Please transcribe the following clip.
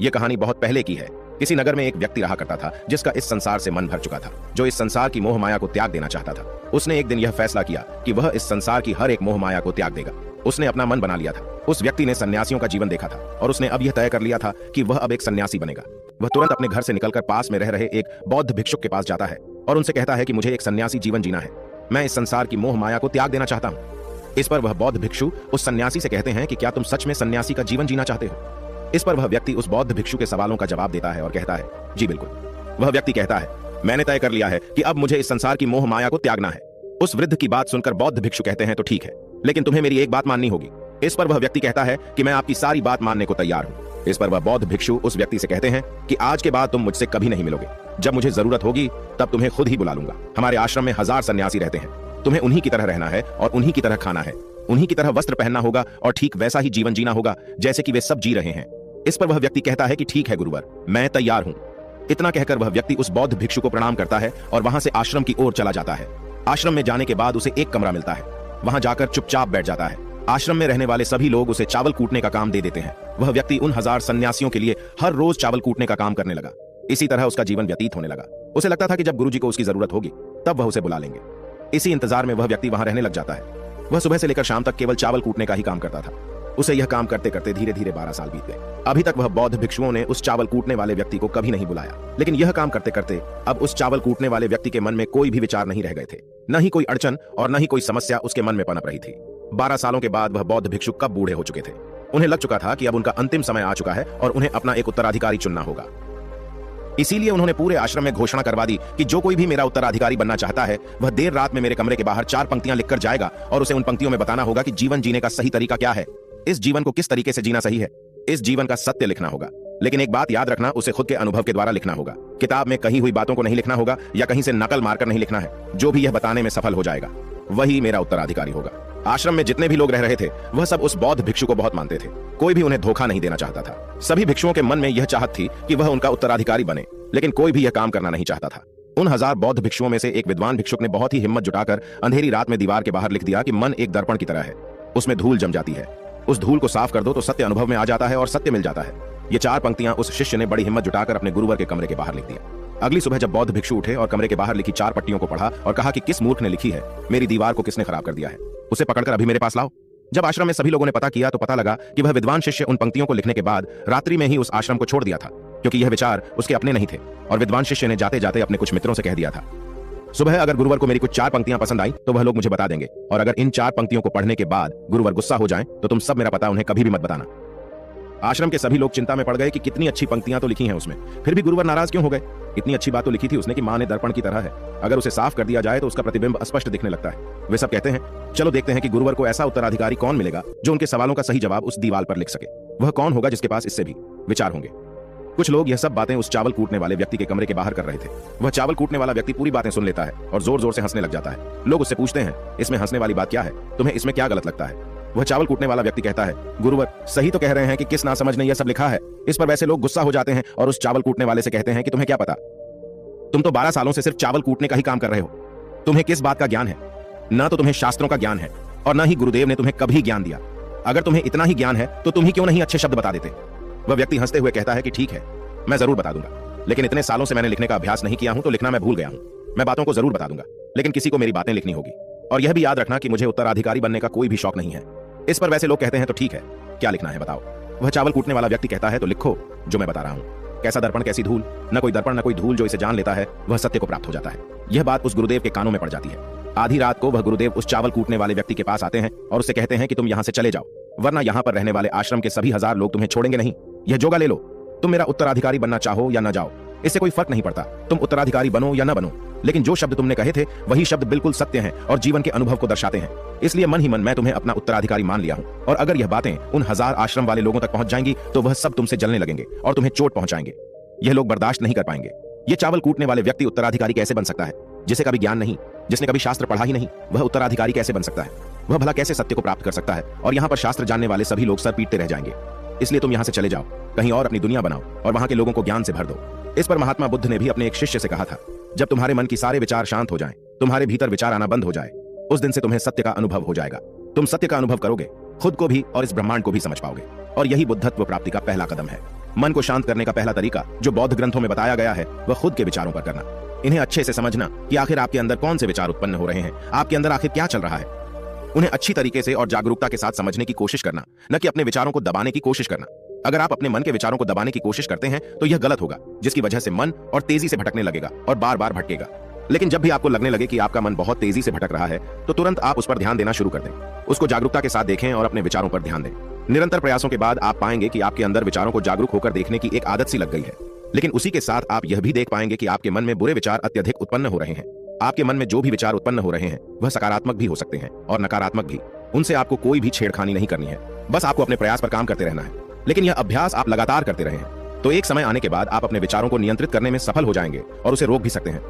यह कहानी बहुत पहले की है। किसी नगर में एक व्यक्ति रहा करता था जिसका इस संसार से मन भर चुका था, जो इस संसार की मोह माया को त्याग देना चाहता था। उसने एक दिन यह फैसला किया कि वह इस संसार की हर एक मोह माया को त्याग देगा। उसने अपना मन बना लिया था। उस व्यक्ति ने सन्यासियों का जीवन देखा था और उसने अब यह तय कर लिया था कि वह अब एक सन्यासी बनेगा। वह तुरंत अपने घर से निकलकर पास में रह रहे एक बौद्ध भिक्षुक के पास जाता है और उनसे कहता है कि मुझे एक सन्यासी जीवन जीना है, मैं इस संसार की मोह माया को त्याग देना चाहता हूँ। इस पर वह बौद्ध भिक्षु उस सन्यासी से कहते हैं कि क्या तुम सच में सन्यासी का जीवन जीना चाहते हो? इस पर वह व्यक्ति उस बौद्ध भिक्षु के सवालों का जवाब देता है और कहता है, जी बिल्कुल। वह व्यक्ति कहता है, मैंने तय कर लिया है कि अब मुझे इस संसार की मोह माया को त्यागना है। उस वृद्ध की बात सुनकर बौद्ध भिक्षु कहते हैं, तो ठीक है, लेकिन तुम्हें मेरी एक बात माननी होगी। इस पर वह व्यक्ति कहता है कि मैं आपकी सारी बात मानने को तैयार हूं। इस पर वह बौद्ध भिक्षु उस व्यक्ति से कहते हैं कि आज के बाद तुम मुझसे कभी नहीं मिलोगे। जब मुझे जरूरत होगी तब तुम्हें खुद ही बुला लूंगा। हमारे आश्रम में 1000 सन्यासी रहते हैं, तुम्हें उन्हीं की तरह रहना है और उन्हीं की तरह खाना है, उन्हीं की तरह वस्त्र पहनना होगा और ठीक वैसा ही जीवन जीना होगा जैसे कि वे सब जी रहे हैं। इस पर वह व्यक्ति कहता है कि ठीक है गुरुवर, मैं तैयार हूं। इतना कहकर वह व्यक्ति उस बौद्ध भिक्षु को प्रणाम करता है और वहां से आश्रम की ओर चला जाता है। आश्रम में जाने के बाद उसे एक कमरा मिलता है। वहां जाकर चुपचाप बैठ जाता है। आश्रम में रहने वाले सभी लोग उसे चावल कूटने का काम दे देते हैं। वह व्यक्ति उन 1000 सन्यासियों के लिए हर रोज चावल कूटने का काम करने लगा। इसी तरह उसका जीवन व्यतीत होने लगा। उसे लगता था कि जब गुरुजी को उसकी जरूरत होगी तब वह उसे बुला लेंगे। इसी इंतजार में वह व्यक्ति वहां रहने लग जाता है। वह सुबह से लेकर शाम तक केवल चावल कूटने का ही काम करता था। उसे यह काम करते करते धीरे धीरे 12 साल बीत गए। अभी तक वह बौद्ध भिक्षुओं ने उस चावल कूटने वाले व्यक्ति को कभी नहीं बुलाया, लेकिन यह काम करते करते अब उस चावल कूटने वाले व्यक्ति के मन में कोई भी विचार नहीं रह गए थे। न ही कोई अड़चन और न ही कोई समस्या उसके मन में पनप रही थी। 12 सालों के बाद वह बौद्ध भिक्षु कब बूढ़े हो चुके थे। उन्हें लग चुका था कि अब उनका अंतिम समय आ चुका है और उन्हें अपना एक उत्तराधिकारी चुनना होगा। इसीलिए उन्होंने पूरे आश्रम में घोषणा करवा दी कि जो कोई भी मेरा उत्तराधिकारी बनना चाहता है वह देर रात में मेरे कमरे के बाहर 4 पंक्तियां लिखकर जाएगा और उसे उन पंक्तियों में बताना होगा कि जीवन जीने का सही तरीका क्या है, इस जीवन को किस तरीके से जीना सही है, इस जीवन का सत्य लिखना होगा। लेकिन एक बात याद रखना, उसे खुद के अनुभव के द्वारा लिखना होगा। किताब में कही हुई बातों को नहीं लिखना होगा या कहीं से नकल मारकर नहीं लिखना है। जो भी यह बताने में सफल हो जाएगा वही मेरा उत्तराधिकारी होगा। आश्रम में जितने भी लोग रह रहे थे वह सब उस बौद्ध भिक्षु को बहुत मानते थे। कोई भी उन्हें धोखा नहीं देना चाहता था। सभी भिक्षुओं के मन में यह चाहत थी कि वह उनका उत्तराधिकारी बने, लेकिन कोई भी यह काम करना नहीं चाहता था। उन 1000 बौद्ध भिक्षुओं में से एक विद्वान भिक्षुक ने बहुत ही हिम्मत जुटाकर अंधेरी रात में दीवार के बाहर लिख दिया कि मन एक दर्पण की तरह है, उसमें धूल जम जाती है, उस धूल को साफ कर दो तो सत्य अनुभव में आ जाता है और सत्य मिल जाता है। ये 4 पंक्तियां उस शिष्य ने बड़ी हिम्मत जुटाकर अपने गुरुवर के कमरे के बाहर लिख दिया। अगली सुबह जब बौद्ध भिक्षु उठे और कमरे के बाहर लिखी 4 पट्टियों को पढ़ा और कहा कि किस मूर्ख ने लिखी है, मेरी दीवार को किसने खराब कर दिया है, उसे पकड़कर अभी मेरे पास लाओ। जब आश्रम में सभी लोगों ने पता किया तो पता लगा कि वह विद्वान शिष्य उन पंक्तियों को लिखने के बाद रात्रि में ही उस आश्रम को छोड़ दिया था, क्योंकि यह विचार उसके अपने नहीं थे और विद्वान शिष्य ने जाते जाते अपने कुछ मित्रों से कह दिया था, सुबह अगर गुरुवर को मेरी कुछ 4 पंक्तियां पसंद आई तो वह लोग मुझे बता देंगे, और अगर इन 4 पंक्तियों को पढ़ने के बाद गुरुवर गुस्सा हो जाएं तो तुम सब मेरा पता उन्हें कभी भी मत बताना। आश्रम के सभी लोग चिंता में पड़ गए कि कितनी अच्छी पंक्तियां तो लिखी हैं उसमें, फिर भी गुरुवर नाराज क्यों हो गए। इतनी अच्छी बात तो लिखी थी उसने कि मां ने दर्पण की तरह है, अगर उसे साफ कर दिया जाए तो उसका प्रतिबिंब स्पष्ट दिखने लगता है। वे सब कहते हैं, चलो देखते हैं कि गुरुवर को ऐसा उत्तराधिकारी कौन मिलेगा जो उनके सवालों का सही जवाब उस दीवार पर लिख सके। वह कौन होगा जिसके पास इससे भी विचार होंगे। कुछ लोग यह सब बातें उस चावल कूटने वाले व्यक्ति के कमरे के बाहर कर रहे थे। वह चावल कूटने वाला व्यक्ति पूरी बातें सुन लेता है और जोर जोर से हंसने लग जाता है। लोग उससे पूछते हैं, इसमें हंसने वाली बात क्या है, तुम्हें इसमें क्या गलत लगता है। वह चावल कूटने वाला व्यक्ति कहता है, गुरुवर सही तो कह रहे हैं कि किस नासमझ ने यह सब लिखा है। इस पर वैसे लोग गुस्सा हो जाते हैं और उस चावल कूटने वाले से कहते हैं कि तुम्हें क्या पता, तुम तो 12 सालों से सिर्फ चावल कूटने का ही काम कर रहे हो, तुम्हें किस बात का ज्ञान है। न तो तुम्हें शास्त्रों का ज्ञान है और न ही गुरुदेव ने तुम्हें कभी ज्ञान दिया। अगर तुम्हें इतना ही ज्ञान है तो तुम ही क्यों नहीं अच्छे शब्द बता देते। वह व्यक्ति हंसते हुए कहता है कि ठीक है, मैं जरूर बता दूंगा, लेकिन इतने सालों से मैंने लिखने का अभ्यास नहीं किया हूं तो लिखना मैं भूल गया हूं। मैं बातों को जरूर बता दूंगा, लेकिन किसी को मेरी बातें लिखनी होगी। और यह भी याद रखना कि मुझे उत्तराधिकारी बनने का कोई भी शौक नहीं है। इस पर वैसे लोग कहते हैं, तो ठीक है, क्या लिखना है बताओ। वह चावल कूटने वाला व्यक्ति कहता है, तो लिखो जो मैं बता रहा हूं। कैसा दर्पण कैसी धूल, न कोई दर्पण न कोई धूल, जो इसे जान लेता है वह सत्य को प्राप्त हो जाता है। यह बात उस गुरुदेव के कानों में पड़ जाती है। आधी रात को वह गुरुदेव उस चावल कूटने वाले व्यक्ति के पास आते हैं और उससे कहते हैं कि तुम यहां से चले जाओ, वरना यहां पर रहने वाले आश्रम के सभी 1000 लोग तुम्हें छोड़ेंगे नहीं। यह जोगा ले लो, तुम मेरा उत्तराधिकारी बनना चाहो या न जाओ, इससे कोई फर्क नहीं पड़ता, तुम उत्तराधिकारी बनो या न बनो, लेकिन जो शब्द तुमने कहे थे वही शब्द बिल्कुल सत्य हैं और जीवन के अनुभव को दर्शाते हैं। इसलिए मन ही मन मैं तुम्हें अपना उत्तराधिकारी मान लिया हूं, और अगर यह बातें उन 1000 आश्रम वाले लोगों तक पहुंच जाएंगी तो वह सब तुमसे जलने लगेंगे और तुम्हें चोट पहुंचाएंगे। यह लोग बर्दाश्त नहीं कर पाएंगे। ये चावल कूटने वाले व्यक्ति उत्तराधिकारी कैसे बन सकता है, जिसे कभी ज्ञान नहीं, जिसने कभी शास्त्र पढ़ा ही नहीं, वह उत्तराधिकारी कैसे बन सकता है। वह भला कैसे सत्य को प्राप्त कर सकता है, और यहाँ पर शास्त्र जानने वाले सभी लोग सर पीटते रह जाएंगे। इसलिए तुम यहाँ से चले जाओ, कहीं और अपनी दुनिया बनाओ और वहां के लोगों को ज्ञान से भर दो। इस पर महात्मा बुद्ध ने भी अपने एक शिष्य से कहा था, जब तुम्हारे मन की सारे विचार शांत हो जाएं, तुम्हारे भीतर विचार आना बंद हो जाए, उस दिन से तुम्हें सत्य का अनुभव हो जाएगा। तुम सत्य का अनुभव करोगे खुद को भी और इस ब्रह्मांड को भी समझ पाओगे। और यही बुद्धत्व प्राप्ति का पहला कदम है। मन को शांत करने का पहला तरीका जो बौद्ध ग्रंथों में बताया गया है वह खुद के विचारों पर करना। इन्हें अच्छे से समझना कि आखिर आपके अंदर कौन से विचार उत्पन्न हो रहे हैं, आपके अंदर आखिर क्या चल रहा है। उन्हें अच्छी तरीके से और जागरूकता के साथ समझने की कोशिश करना, न कि अपने विचारों को दबाने की कोशिश करना। अगर आप अपने मन के विचारों को दबाने की कोशिश करते हैं तो यह गलत होगा, जिसकी वजह से मन और तेजी से भटकने लगेगा और बार बार भटकेगा। लेकिन जब भी आपको लगने लगे कि आपका मन बहुत तेजी से भटक रहा है तो तुरंत आप उस पर ध्यान देना शुरू कर दें। उसको जागरूकता के साथ देखें और अपने विचारों पर ध्यान दें। निरंतर प्रयासों के बाद आप पाएंगे कि आपके अंदर विचारों को जागरूक होकर देखने की एक आदत सी लग गई है। लेकिन उसी के साथ आप यह भी देख पाएंगे कि आपके मन में बुरे विचार अत्यधिक उत्पन्न हो रहे हैं। आपके मन में जो भी विचार उत्पन्न हो रहे हैं वह सकारात्मक भी हो सकते हैं और नकारात्मक भी। उनसे आपको कोई भी छेड़खानी नहीं करनी है, बस आपको अपने प्रयास पर काम करते रहना है। लेकिन यह अभ्यास आप लगातार करते रहे हैं तो एक समय आने के बाद आप अपने विचारों को नियंत्रित करने में सफल हो जाएंगे और उसे रोक भी सकते हैं।